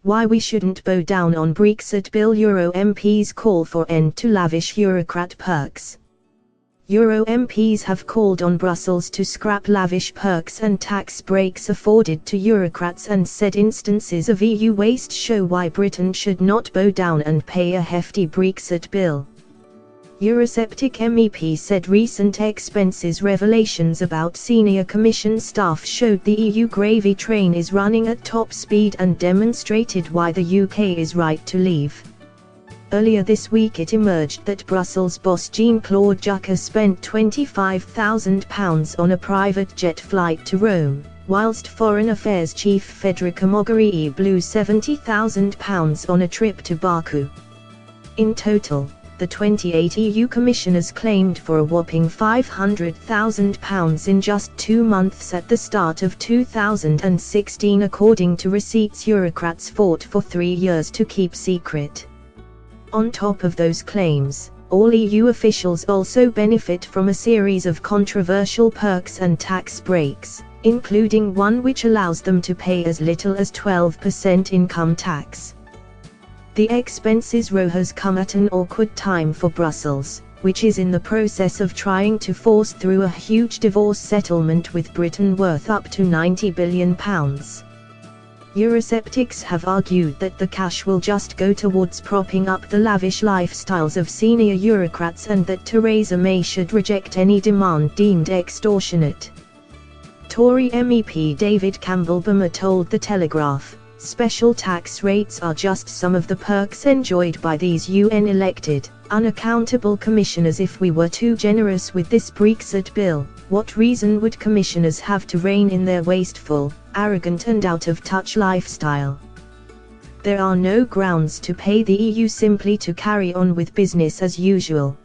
Why we shouldn't bow down on Brexit bill. Euro MPs call for end to lavish eurocrat perks. Euro MPs have called on Brussels to scrap lavish perks and tax breaks afforded to eurocrats and said instances of EU waste show why Britain should not bow down and pay a hefty Brexit bill. Eurosceptic MEP said recent expenses revelations about senior Commission staff showed the EU gravy train is running at top speed and demonstrated why the UK is right to leave. Earlier this week it emerged that Brussels boss Jean-Claude Juncker spent £25,000 on a private jet flight to Rome, whilst Foreign Affairs Chief Federica Mogherini blew £70,000 on a trip to Baku. In total, the 28 EU commissioners claimed for a whopping £500,000 in just 2 months at the start of 2016, according to receipts eurocrats fought for 3 years to keep secret. On top of those claims, all EU officials also benefit from a series of controversial perks and tax breaks, including one which allows them to pay as little as 12% income tax. The expenses row has come at an awkward time for Brussels, which is in the process of trying to force through a huge divorce settlement with Britain worth up to £90 billion. Eurosceptics have argued that the cash will just go towards propping up the lavish lifestyles of senior eurocrats and that Theresa May should reject any demand deemed extortionate. Tory MEP David Campbell-Bama told The Telegraph, "Special tax rates are just some of the perks enjoyed by these UN-elected, unaccountable commissioners. If we were too generous with this Brexit bill, what reason would commissioners have to rein in their wasteful, arrogant and out-of-touch lifestyle? There are no grounds to pay the EU simply to carry on with business as usual.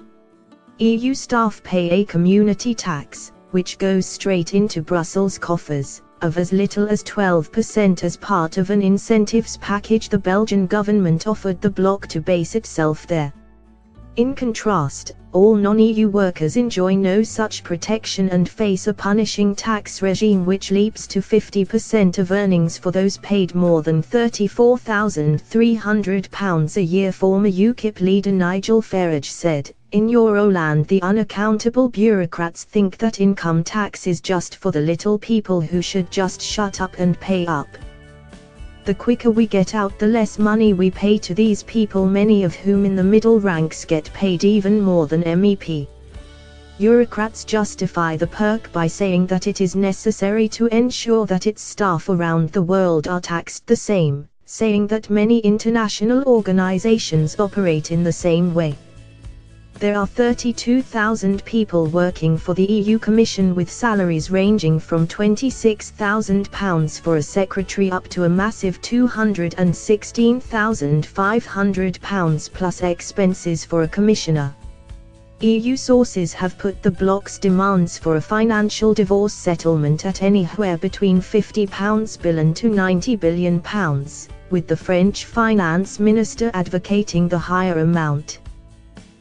EU staff pay a community tax, which goes straight into Brussels' coffers, of as little as 12% as part of an incentives package the Belgian government offered the bloc to base itself there. In contrast, all non-EU workers enjoy no such protection and face a punishing tax regime which leaps to 50% of earnings for those paid more than £34,300 a year. Former UKIP leader Nigel Farage said, "In Euroland the unaccountable bureaucrats think that income tax is just for the little people who should just shut up and pay up. The quicker we get out, the less money we pay to these people, many of whom in the middle ranks get paid even more than MEP." Eurocrats justify the perk by saying that it is necessary to ensure that its staff around the world are taxed the same, saying that many international organizations operate in the same way. There are 32,000 people working for the EU Commission with salaries ranging from £26,000 for a secretary up to a massive £216,500 plus expenses for a commissioner. EU sources have put the bloc's demands for a financial divorce settlement at anywhere between £50 billion to £90 billion, with the French finance minister advocating the higher amount.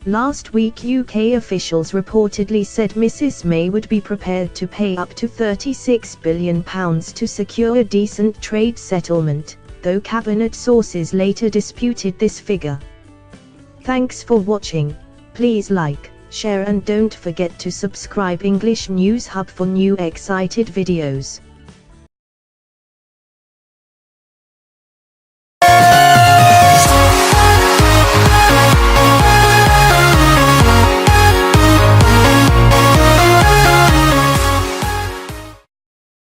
Last week UK officials reportedly said Mrs May would be prepared to pay up to £36 billion to secure a decent trade settlement, though cabinet sources later disputed this figure. Thanks for watching. Please like, share and don't forget to subscribe English News Hub for new excited videos.